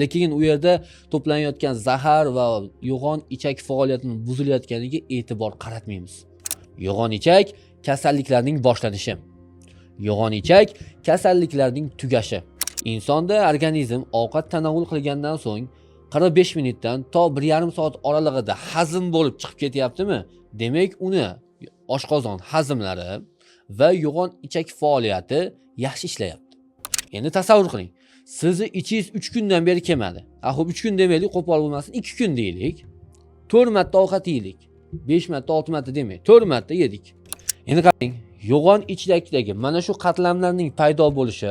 Lekin u yerda to'planayotgan zahar va yo'g'on ichak faoliyatining buzilayotganiga e'tibor qaratmaymiz. Yo'g'on ichak kasalliklarning boshlanishi. Yo'g'on ichak kasalliklarning tugashi. Insonda organizm ovqat tanovul qilgandan so'ng 45 minutdan to 1,5 soat oralig'ida hazm bo'lib chiqib ketyaptimi? Demak, uni oshqozon hazmlari va yo'g'on ichak faoliyati yaxshi ishlayapti. Endi tasavvur qiling. Sizni ichingiz 3 kundan beri kelmadi. Xo'p 3 kun demaylik, qo'pol bo'lmasin, 2 kun deylik. 4 marta ovqat yeylik. 5 marta, 6 marta demay, 4 marta yedik. Endi qarang, yo'g'on ichakdagi mana shu qatlamlarning paydo bo'lishi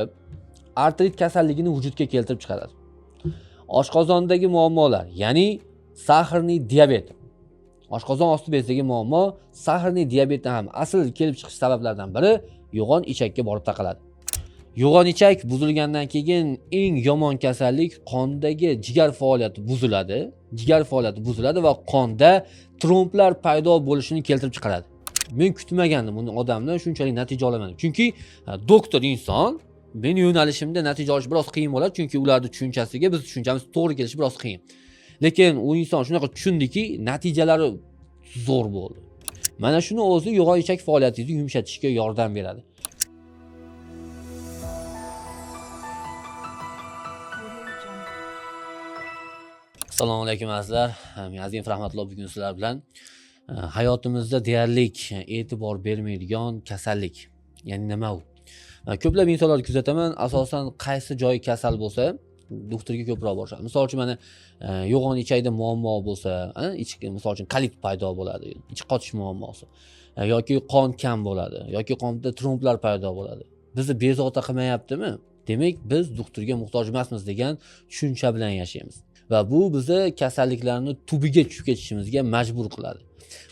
artrit kasalligini vujudga keltirib chiqaradi. Oshqozondagi muammolar, ya'ni sahrli diabet. Oshqozon osti bezidagi muammo sahrli diabetdan ham asl kelib chiqish sabablaridan biri yo'g'on ichakka borib taqaladi. Yo'g'on ichak buzilgandan keyin eng yomon kasallik qondagi jigar faoliyati buziladi. Jigar faoliyati buziladi va qonda tromblar paydo bo'lishini keltirib chiqaradi. Men kutmagandim uni odamdan shunchalik natija olamadim. Chunki doktor inson, men yo'nalishimda natija olish biroz qiyin bo'ladi, chunki ularning tushunchasiga biz tushunchamiz to'g'ri kelishi biroz qiyin. Lekin u inson shunaqa tushundiki, natijalari zo'r bo'ldi. Mana shuni o'zi yo'g'on ichak faoliyatingizni yumshatishga yordam beradi. Assalomu alaykum azizlar. Men Azim Rahmatulloh bugun sizlar bilan hayotimizda deyarli e'tibor bermaydigan kasallik, ya'ni nima u? Ko'plab insonlarni kuzataman, asosan qaysi joyi kasal bo'lsa, doktorga ko'proq borishadi. Misol uchun mana yo'g'on ichakda muammo bo'lsa, misol uchun kolit paydo bo'ladi, ich qotish muammosi yoki qon kam bo'ladi, yoki qonda tromblar paydo bo'ladi. Bizni bezovta qilmayaptimi? Demak, biz doktorga muhtoj emasmiz degan tushuncha bilan yashaymiz. Va bu bizni kasalliklarni tubiga tushib ketishimizga majbur qiladi.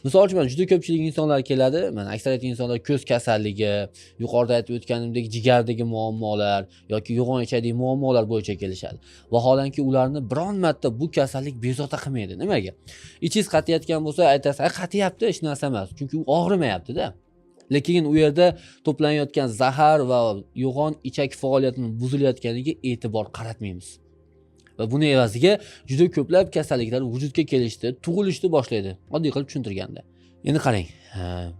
Misol uchun juda ko'pchilik insonlar keladi, mana aksariyat insonlar ko'z kasalligi, yuqorida aytib o'tganimdek jigardagi muammolar yoki yo'g'on ichakdagi muammolar bo'yicha kelishadi. Vaholanki ularni biron marta bu kasallik bezovta qilmaydi. Nimaga? Ichingiz qatiyotgan bo'lsa aytasiz, "Qatiyapti, hech narsa emas", chunki u og'rimayapti-da. Lekin u yerda to'planayotgan zahar va yo'g'on ichak faoliyatining buzilayotganiga e'tibor qaratmaymiz. Va buni evaziga juda ko'plab kasalliklar vujudga kelishdi, tug'ilishni boshlaydi. Oddiy qilib tushuntirganda. Endi qarang,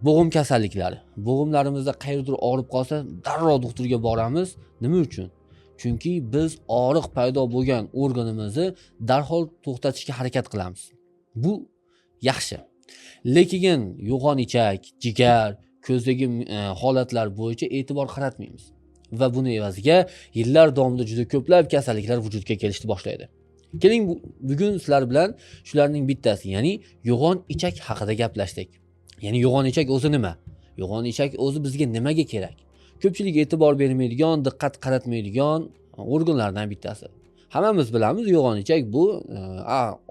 bo'g'im kasalliklari. Bo'g'imlarimizda qayerdir og'rib qolsa, darrov doktorga boramiz. Nima uchun? Chunki biz og'riq paydo bo'lgan organimizni darhol to'xtatishga harakat qilamiz. Bu yaxshi. Lekin yo'g'on ichak, jigar, ko'zdagi holatlar bo'yicha e'tibor qaratmaymiz. Va buni evaziga yillar davomida juda ko'plab kasalliklar vujudga kelishni boshlaydi. Keling bugun sizlar bilan shularning bittasi, ya'ni yo'g'on ichak haqida gaplashdik. Ya'ni yo'g'on ichak o'zi nima? Yo'g'on ichak o'zi bizga nimaga kerak? Ko'pchilik e'tibor bermaydigan, diqqat qaratmaydigan organlardan bittasi. Hammamiz bilamiz, yo'g'on ichak bu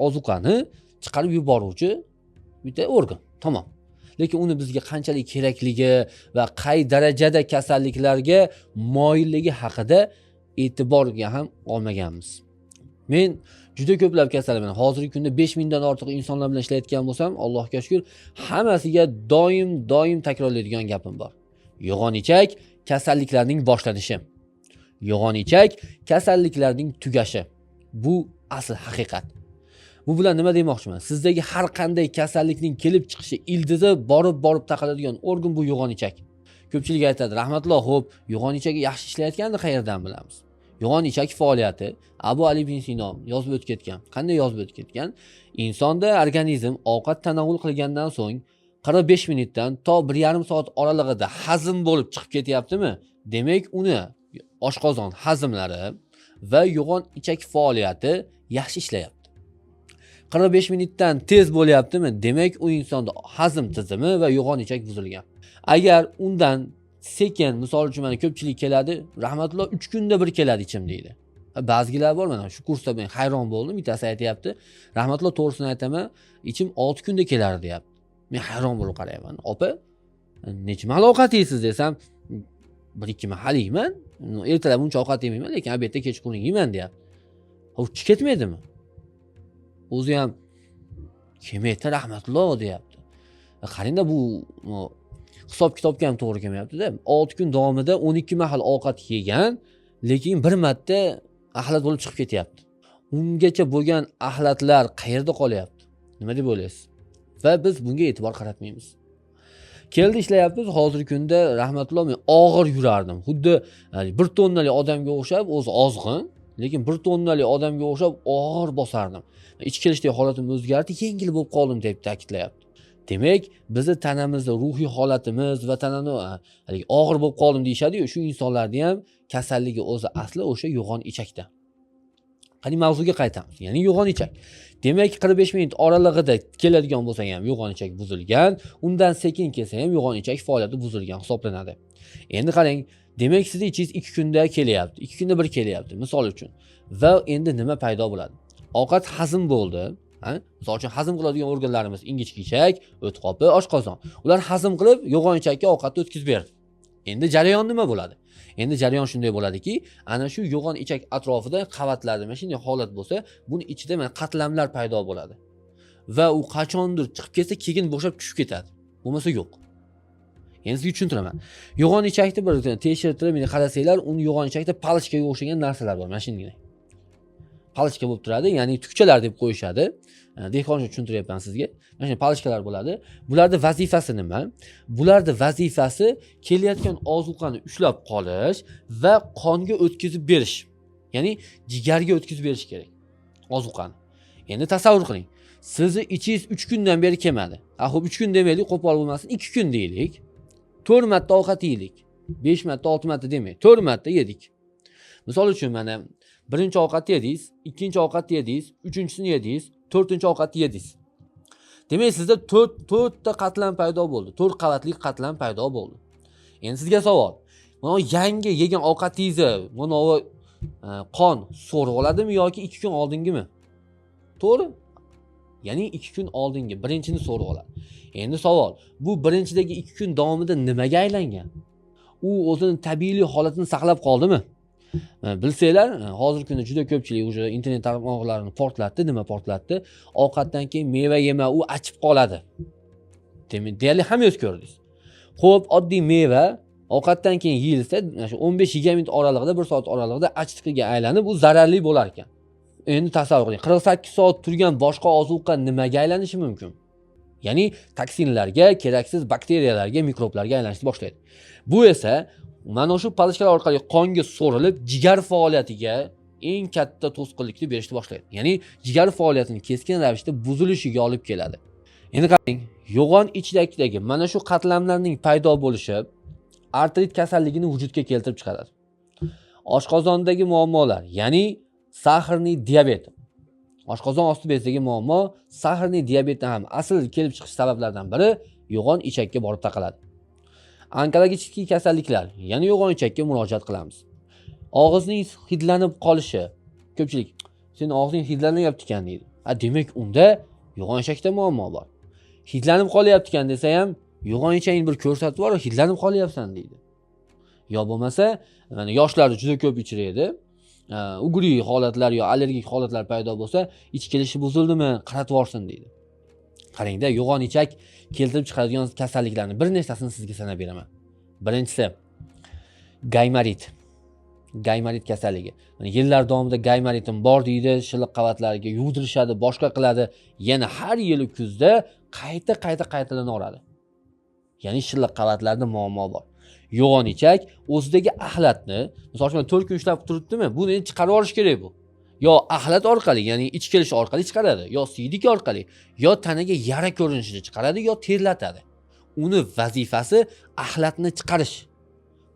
ozuqani chiqarib yuboruvchi bitta organ. Tamom. Lekin uni bizga qanchalik kerakligi va qay darajada kasalliklarga moyilligi haqida e'tiborga ham olmaganmiz. Men juda ko'plab kasallar, hozirgi kunda 5000 dan ortiq insonlar bilan ishlayotgan bo'lsam, Allohga shukr, hammasiga doim takrorlaydigan gapim bor. Yo'g'on ichak kasalliklarning boshlanishi. Yo'g'on ichak kasalliklarning tugashi. Bu asl haqiqat. Bu bilan nima demoqchiman? Sizdagi har qanday kasallikning kelib chiqishi ildizi borib taqaladigan organ bu yo'g'on ichak. Ko'pchilik aytadi, "Rahmatulloh, xo'p, yo'g'on ichagi yaxshi ishlayotganini qayerdan bilamiz?" Yo'g'on ichak faoliyati Abu Ali ibn Sino yozib o'tib ketgan. Qanday yozib o'tib ketgan? Insonda organizm ovqat tanovul qilgandan so'ng 45 minutdan to 1,5 soat oralig'ida hazm bo'lib chiqib ketyaptimi? Demak, uni oshqozon hazmlari va yo'g'on ichak faoliyati yaxshi ishlayapti. 45 minutdan tez bo'lyaptimi? Demak, u insonda hazm tizimi va yo'g'on ichak buzilgan. Agar undan sekin, misol uchun mana ko'pchilik keladi, "Rahmatulloh 3 kunda bir keladi ichim" deydi. Ba'zilar bor, mana shu kursda men hayron bo'ldim. Bittasi aytayapti, "Rahmatulloh, to'g'risini aytaman, ichim 6 kunda kelar" deyapti. Men hayron bo'lib qarayman. "Opa, necha mahal ovqat yeysiz?" desam, "1-2 mahal yeyman. Ertalab uncha ovqat yemayman, lekin obedda kechqurun yeyman" deyapti. "Uchi ketmaydimi?" O'zi ham "Kelmaydi, rahmatulloh" deyapti. Qarangda, bu hisob-kitobga ham to'g'ri kelmayapti-da. 6 kun davomida 12 mahal ovqat yegan, lekin bir marta axlat bo'lib chiqib ketyapti. ungacha bo'lgan axlatlar qayerda qolyapti? Nima deb o'ylaysiz? Va biz bunga e'tibor qaratmaymiz. Keldi ishlayapmiz. Hozirgi kunda rahmatulloh men og'ir yurardim. Xuddi 1 tonnali odamga o'xshab, o'zi ozg'in, lekin 1 tonnali odamga o'xshab og'ir bosardim. Ichki kelishdagi holatim o'zgardi, yengil bo'lib qoldim deb ta'kidlayapti. Demak, bizni tanamizda ruhiy holatimiz va tanani og'ir bo'lib qoldim deyshadi-yu, shu insonlarning ham kasalligi o'zi asli o'sha yo'g'on ichakda. Qani mavzuga qaytamiz. Ya'ni yo'g'on ichak. Demak, 45 minut oralig'ida keladigan bo'lsa ham yo'g'on ichak buzilgan, undan sekin kelsa ham yo'g'on ichak faoliyati buzilgan hisoblanadi. Endi qarang, demak sizni ichingiz 2 kunda kelyapti, 2 kunda bir kelyapti, misol uchun. Va endi nima paydo bo'ladi? Ovqat hazm bo'ldi. Misol uchun hazm qiladigan organlarimiz ingichka ichak, o't qopi, oshqozon. Ular hazm qilib yo'g'on ichakka ovqatni o'tkazib berdi. Endi jarayon nima bo'ladi? Endi jarayon shunday bo'ladiki, ana shu yo'g'on ichak atrofida qavatlarda mana shunday holat bo'lsa, buni ichida mana qatlamlar paydo bo'ladi. Va u qachondir chiqib ketsa, keyin bo'shab tushib ketadi. Bo'lmasa yo'q. Endi sizga tushuntiraman. Yo'g'on ichakni bir tekshirtirib, meni qarasanglar, uni yo'g'on ichakda palichkaga o'xshagan narsalar bor, mana shunday. Palichka bo'lib turadi, ya'ni tukchalar deb qo'yishadi. Dehqoncha tushuntiryapman sizga. Mana shunday palichkalar bo'ladi. Bularning vazifasi nima? Bularning vazifasi kelayotgan ozuqani ushlab qolish va qonga o'tkazib berish. Ya'ni jigarga o'tkazib berish kerak ozuqani. Endi tasavvur qiling. Sizni ichingiz 3 kundan beri kelmadi. Xo'p 3 kun demaylik, qo'pol bo'lmasin, 2 kun deylik. 4 marta ovqat yedik. 5 marta, 6 marta demay, 4 marta yedik. Misol uchun mana birinchi ovqatni yedingiz, ikkinchi ovqatni yedingiz, uchinchisini yedingiz, to'rtinchi ovqatni yedingiz. Demak, sizda 4 ta qatlam paydo bo'ldi. 4 qavatli qatlam paydo bo'ldi. Endi sizga savol. Mana yangi yegan ovqatingizni mana qon so'rib oladimi yoki 2 kun oldingimi? To'g'ri? Ya'ni 2 kun oldingi birinchini so'rib oladi. Endi savol, bu birinchidagi 2 kun davomida nimaga aylangan? U o'zining tabiiy holatini saqlab qoldimi? Bilsanglar, hozirgi kunda juda ko'pchilik o'sha internet tarmoqlarini portlatdi. Nima portlatdi? Ovqatdan keyin meva yema, u achib qoladi. Deyarli hammangiz ko'rdingiz. Xo'p, oddiy meva ovqatdan keyin yeyilsa, shu 15-20 minut oralig'ida, 1 soat oralig'ida achitqiga aylanib, u zararli bo'lar ekan. Endi tasavvur qiling, 48 soat turgan boshqa ozuqa nimaga aylanishi mumkin? Ya'ni toksinlarga, keraksiz bakteriyalarga, mikroblarga aylanishni boshlaydi. Bu esa mana shu palichkalar orqali qonga so'rilib, jigar faoliyatiga eng katta to'sqinlikni berishni boshlaydi. Ya'ni jigar faoliyatining keskin ravishda buzilishiga olib keladi. Endi qarang, yo'g'on ichakdagi mana shu qatlamlarning paydo bo'lishi artrit kasalligini vujudga keltirib chiqaradi. Oshqozondagi muammolar, ya'ni sahrli diabet. Oshqozon osti bezidagi muammo, sahrli diabetdan ham asl kelib chiqish sabablaridan biri yo'g'on ichakka borib taqaladi. Onkologik kasalliklar, ya'ni yo'g'on ichakka murojaat qilamiz. Og'izning hidlanib qolishi. Ko'pchilik, "Sening og'zing hidlanyapti ekan" deydi. Demak, unda yo'g'on ichakda muammo bor. Hidlanib qolyapti ekan desa ham, yo'g'on ichakning bir ko'rsatuvi bor, hidlanib qolyapsan deydi. Yo bo'lmasa, mana yoshlarda juda ko'p ichiradi. Ugri holatlar yo allergik holatlar paydo bo'lsa, ich kelishi buzildimi, qaratib yorsin deydi. Qarangda, yo'g'on ichak keltirib chiqaradigan kasalliklarning bir nechtasini sizga sanab beraman. Birinchisi gaymarit. Gaymarit kasalligi. Mana yillar davomida gaymaritim bor deydi, shilliq qavatlarga yuvdirishadi, boshqa qiladi. Yana har yili kuzda qayta-qaytalanaveradi. Ya'ni shilliq qavatlarda muammo bor. Yo'g'on ichak o'zidagi axlatni, masalan, 4 kun ishlab turibdimi? Buni chiqarib olish kerak bu. Yo axlat orqali, ya'ni ich kelish orqali chiqaradi, yo siydik orqali, yo tanaga yara ko'rinishida chiqaradi, yo terlatadi. Uni vazifasi axlatni chiqarish.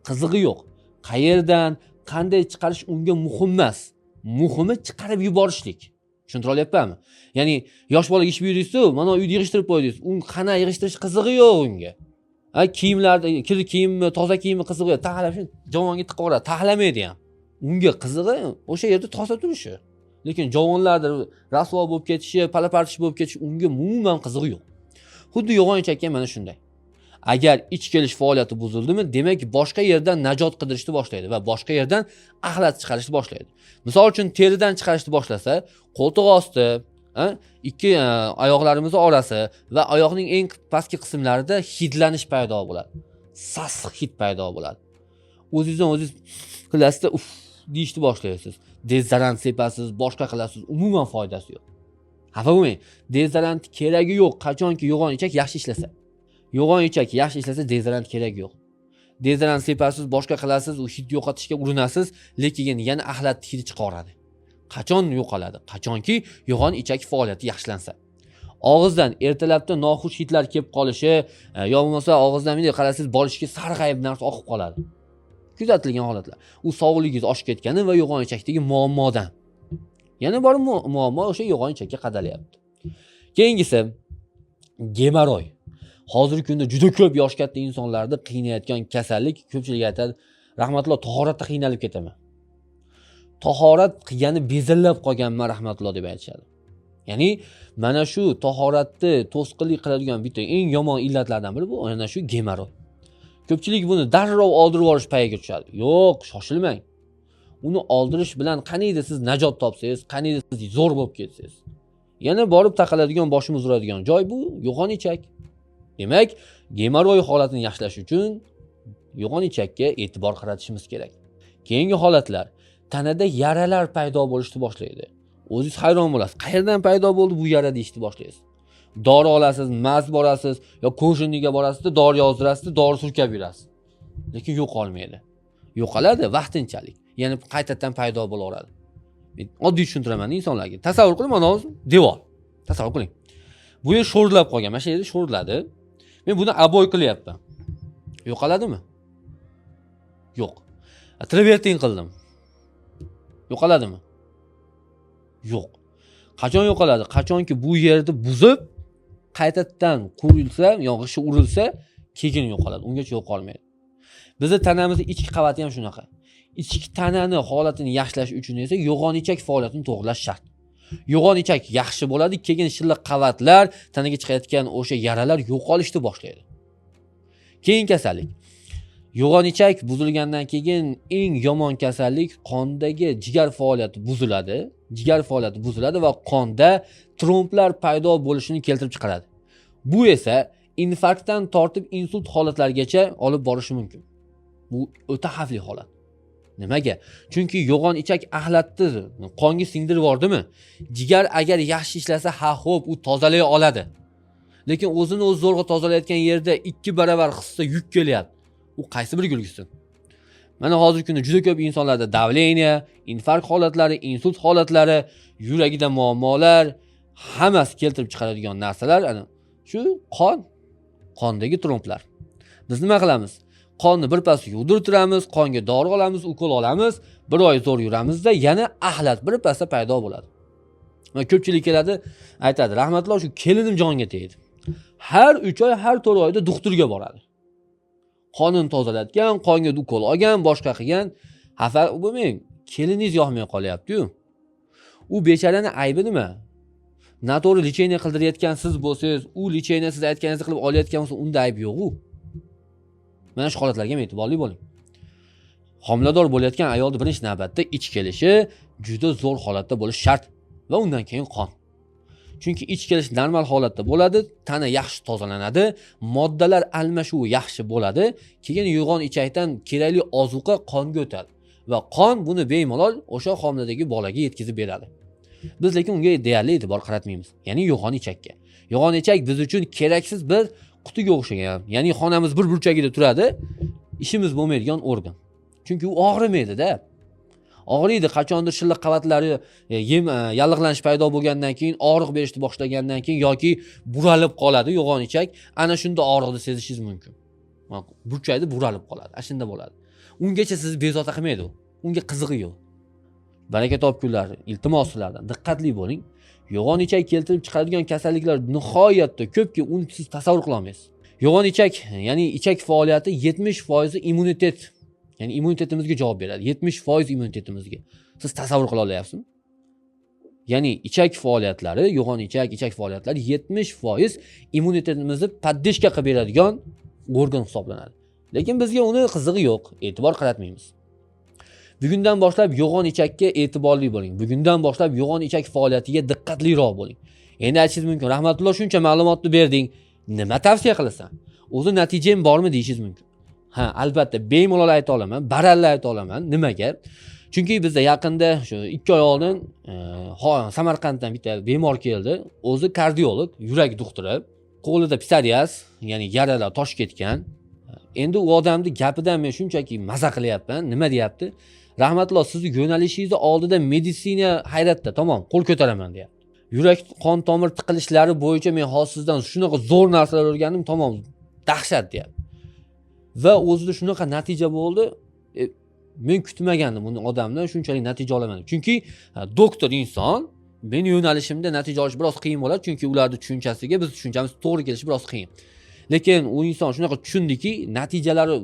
Qizig'i yo'q. Qayerdan, qanday chiqarish unga muhim emas. Muhimi chiqarib yuborishlik. Tushuntira olyapmanmi? Ya'ni yosh bola ish buyurdingiz-ku, mana uyda yig'ishtirib qo'ydingiz. Un qana yig'ishtirish qizig'i yo'q unga. Kiyimlarda, kir kiyimmi, toza kiyimmi qizig'i yo'q. Taxlab shuni javonga tiqib yuboradi, taxlamaydi ham. Unga qizig'i o'sha yerda toza turishi. Lekin javonlarda rasvo bo'lib ketishi, palapartish bo'lib ketishi unga umuman qizig'i yo'q. Xuddi yo'g'on ichakka mana shunday. Agar ich kelish faoliyati buzildimi, demak boshqa yerdan najot qidirishni boshlaydi va boshqa yerdan axlat chiqarishni boshlaydi. Misol uchun teridan chiqarishni boshlasa, qo'ltiq osti, ikki oyoqlarimiz orasi va oyoqning eng pastki qismlarida hidlanish paydo bo'ladi. Sassiq hid paydo bo'ladi. O'zingizdan o'zingiz qilasizda, deyishni boshlaysiz. Dezodorant sepasiz, boshqa qilasiz, umuman foydasi yo'q. Xafa bo'lmang. Dezodorant keragi yo'q, qachonki yo'g'on ichak yaxshi ishlasa. Yo'g'on ichak yaxshi ishlasa dezodorant keragi yo'q. Dezodorant sepasiz, boshqa qilasiz, u hid yo'qotishga urinasiz, lekin yana axlat hidi chiqaradi. Qachon yo'qoladi? Qachonki yo'g'on ichak faoliyati yaxshilansa. Og'izdan ertalabda noxush hidlar kelib qolishi, yo bo'lmasa og'izdan bunday qarasiz bolishga sarg'ayib narsa oqib qoladi. Kuzatilgan holatlar. U sog'lig'ingiz oshib ketgani va yo'g'on ichakdagi muammodan. Yana bor muammo o'sha yo'g'on ichakka qadalyapti. Keyingisi gemoroy. Hozirgi kunda juda ko'p yosh katta insonlarni qiynayotgan kasallik. Ko'pchilik aytadi, rahmatulloh tahoratda qiynalib ketaman. Tahorat qilgani bezillab qolganman rahmatulloh deb aytishadi. Ya'ni mana shu tahoratni to'sqinlik qiladigan bitta eng yomon illatlardan biri bu ana shu gemoroy. Ko'pchilik buni darrov oldirib olish payiga tushadi. Yo'q, shoshilmang. Uni oldirish bilan qaniydi siz najot topsangiz, qaniydi siz zo'r bo'lib ketsangiz. Yana borib taqaladigan, boshimiz uradigan joy bu yo'g'on ichak. Demak, gemoroy holatini yaxshilash uchun yo'g'on ichakka e'tibor qaratishimiz kerak. Keyingi holatlar, tanada yaralar paydo bo'lishni boshlaydi. O'zingiz hayron bo'lasiz. Qayerdan paydo bo'ldi bu yara deyishni boshlaysiz. Dori olasiz, maz borasiz, yo ko'shinniga borasiz, dori yozdirasiz, dori surkab yurasiz. Lekin yo'qolmaydi. Yo'qoladi vaqtinchalik. Ya'ni qaytadan paydo bo'laveradi. Men oddiy tushuntiraman insonlarga. Tasavvur qiling, mana hozir devor. Tasavvur qiling. Bu yer sho'rlab qolgan. Mana shu yerda sho'rladi. Men buni aboy qilyapman. Yo'qoladimi? Yo'q. Travertin qildim. Yo'qoladimi? Yo'q. Qachon yo'qoladi? Qachonki bu yerni buzib, qaytadan qurilsa, yog'ishi urilsa, keyin yo'qoladi. Ungacha yo'qolmaydi. Bizning tanamizning ichki qavati ham shunaqa. Ichki tanani holatini yaxshilash uchun esa yo'g'on ichak faoliyatini to'g'rilash shart. Yo'g'on ichak yaxshi bo'ladi, keyin shilliq qavatlar, tanaga chiqayotgan o'sha yaralar yo'qolishni boshlaydi. Keyin kasallik. Yo'g'on ichak buzilgandan keyin eng yomon kasallik qondagi jigar faoliyati buziladi. Jigar faoliyati buziladi va qonda tromblar paydo bo'lishini keltirib chiqaradi. Bu esa infarktdan tortib insult holatlarigacha olib borishi mumkin. Bu o'ta xavfli holat. Nimaga? Chunki yo'g'on ichak axlatni qonga singdirib yubordimi? Jigar agar yaxshi ishlasa, ha xo'p, u tozalay oladi. Lekin o'zini o'zi zo'rg'a tozalayotgan yerda 2 baravar hissa yuk kelyapti. U qaysi biri yurgizsin? Mana hozirgi kunda juda ko'p insonlarda davleniya, infarkt holatlari, insult holatlari, yuragida muammolar, hammasi keltirib chiqaradigan narsalar ana shu qondagi tromblar. Biz nima qilamiz? Qonni birpas yug'dirtiramiz, qonga dori olamiz, ukol olamiz, bir oy zo'r yuramizda yana axlat birpasda paydo bo'ladi. Mana ko'pchilik keladi, aytadi, rahmatulloh shu kelinim jonga tegdi. Har 3 oy, har 4 oyda doktorga boradi. Qonini tozalatgan, qonga ukol olgan, boshqa qilgan, xafa bo'lmang, keliningiz yoqmay qolyapti-yu. U becharaning aybi nima? Noto'g'ri lecheniya qildirayotgan siz bo'lsangiz, u lecheniya siz aytganingizni qilib olayotgan bo'lsa, unda ayb yo'q-u. Mana shu holatlarga ham e'tiborli bo'ling. Homilador bo'layotgan ayolning birinchi navbatda ich kelishi juda zo'r holatda bo'lishi shart va undan keyin qon. Chunki ich kelish normal holatda bo'ladi, tana yaxshi tozalanadi, moddalar almashuvi yaxshi bo'ladi, keyin yo'g'on ichakdan kerakli ozuqa qonga o'tadi va qon buni bemalol o'sha homiladagi bolaga yetkazib beradi. Biz lekin unga deyarli e'tibor qaratmaymiz. Ya'ni yo'g'on ichakka. Yo'g'on ichak biz uchun keraksiz bir qutiga o'xshagan. Ya'ni xonamiz bir burchagida turadi, ishimiz bo'lmaydigan organ. Chunki u og'rimaydi-da. Og'riydi, qachondir shilliq qavatlari yallig'lanish paydo bo'lgandan keyin, og'riq berishni boshlagandan keyin yoki buralib qoladi yo'g'on ichak, ana shunda og'riqni sezishingiz mumkin. Burchakda buralib qoladi, ashunda bo'ladi. Ungacha sizni bezovta qilmaydi u. Unga qizig'i yo'q. Baraka topkunlar, iltimos sizlardan diqqatli bo'ling. Yo'g'on ichak keltirib chiqaradigan kasalliklar nihoyatda ko'pki, uni siz tasavvur qila olmaysiz. Yo'g'on ichak, ya'ni ichak faoliyati 70% immunitet. Ya'ni immunitetimizga javob beradi. 70% immunitetimizga. Siz tasavvur qila olasizmi? Ya'ni ichak faoliyatlari, yo'g'on ichak faoliyatlari 70% immunitetimizni paddeshka qilib beradigan organ hisoblanadi. Lekin bizga uni qizig'i yo'q, e'tibor qaratmaymiz. Bugundan boshlab yo'g'on ichakka e'tiborli bo'ling. Bugundan boshlab yo'g'on ichak faoliyatiga diqqatliroq bo'ling. Endi aytishingiz mumkin, rahmatulloh shuncha ma'lumotni berding, nima tavsiya qilasan? O'zi natijam bormi deyishingiz mumkin. Ha, albatta bemalol ayta olaman, baralla ayta olaman. Nimaga? Chunki bizda yaqinda shu 2 oy oldin Samarqanddan bitta bemor keldi. O'zi kardiolog, yurak doktori. Qo'lida psoriaz, ya'ni yaralar toshib ketgan. Endi u odamni gapidan men shunchaki maza qilyapman. Nima deyapti? Rahmatulloh, sizni yo'nalishingizni oldida meditsina hayratda, tamom, qo'l ko'taraman deyapti. Yurak qon tomir tiqilishlari bo'yicha men hozir sizdan shunaqa zo'r narsalar o'rgandim, tamom, dahshat deyapti. Va o'zida shunaqa natija bo'ldi. Men kutmagandim uni odamdan shunchalik natija olaman. Chunki doktor inson, men yo'nalishimda natija olish biroz qiyin bo'ladi, chunki ularning tushunchasiga biz tushunchamiz to'g'ri kelishi biroz qiyin. Lekin u inson shunaqa tushundiki, natijalari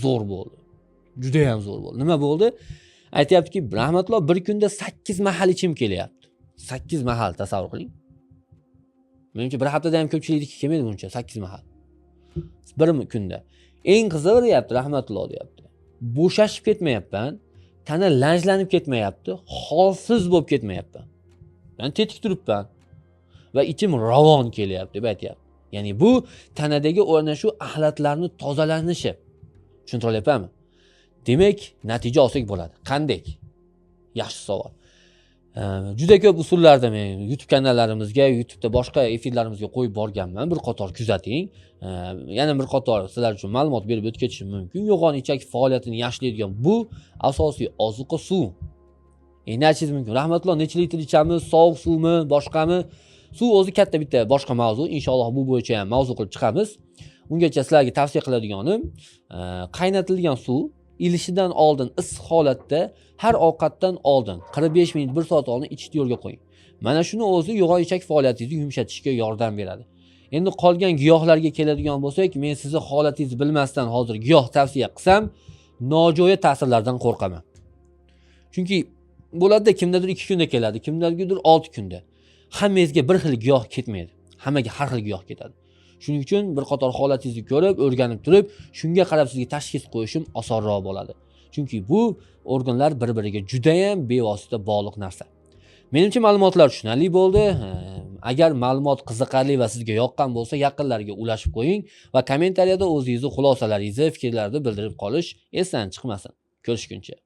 zo'r bo'ldi. Juda ham zo'r bo'ldi. Nima bo'ldi? Aytayaptiki, rahmatulloh, bir kunda 8 mahal ichim kelyapti. 8 mahal tasavvur qiling. Menimcha bir haftada ham ko'pchilikniki kelmaydi buncha 8 mahal. Bir kunda. Eng qizig'i deyapti, rahmatulloh deyapti. Bo'shashib ketmayapman, tana lanjlanib ketmayapti, holsiz bo'lib ketmayapman. Men tetik turibman va ichim ravon kelyapti deb aytayapti. Ya'ni bu tanadagi o'rna shu axlatlarni tozalanishi. Tushuntira olyapmanmi? Demak, natija olsak bo'ladi. Qanday? Yaxshi savol. Juda ko'p usullarda men YouTube kanallarimizga, YouTube'da boshqa efirlarimizga qo'yib borganman. Bir qator kuzating. Yana bir qator sizlar uchun ma'lumot berib o'tib ketishim mumkin. Yo'g'on ichak faoliyatini yaxshilaydigan bu asosiy ozuqa suv. Endi aytishingiz mumkin. Rahmatulloh, necha litr ichamiz? Sovuq suvmi, boshqami? Suv o'zi katta bitta boshqa mavzu. Inshaalloh bu bo'yicha ham mavzu qilib chiqamiz. Ungacha sizlarga tavsiya qiladiganim, qaynatilgan suv ilishidan oldin issiq holatda har ovqatdan oldin 45 minut 1 soat oldin ichishni yo'lga qo'ying. Mana shuni o'zi yo'g'on ichak faoliyatingizni yumshatishga yordam beradi. Endi qolgan giyohlarga keladigan bo'lsak, men sizni holatingizni bilmasdan hozir giyoh tavsiya qilsam, nojo'ya ta'sirlardan qo'rqaman. Chunki bo'ladi, kimdadir 2 kunda keladi, kimdadir 6 kunda. Hammangizga bir xil giyoh ketmaydi. Hammaga har xil giyoh ketadi. Shuning uchun bir qator holatingizni ko'rib, o'rganib turib, shunga qarab sizga tashxis qo'yishim osonroq bo'ladi. Chunki bu organlar bir-biriga juda ham bevosita bog'liq narsa. Menimcha ma'lumotlar tushunarli bo'ldi. Agar ma'lumot qiziqarli va sizga yoqqan bo'lsa, yaqinlarga ulashib qo'ying va kommentariyada o'zingizni xulosalaringizni, fikrlaringizni bildirib qolish esdan chiqmasin. Ko'rishguncha.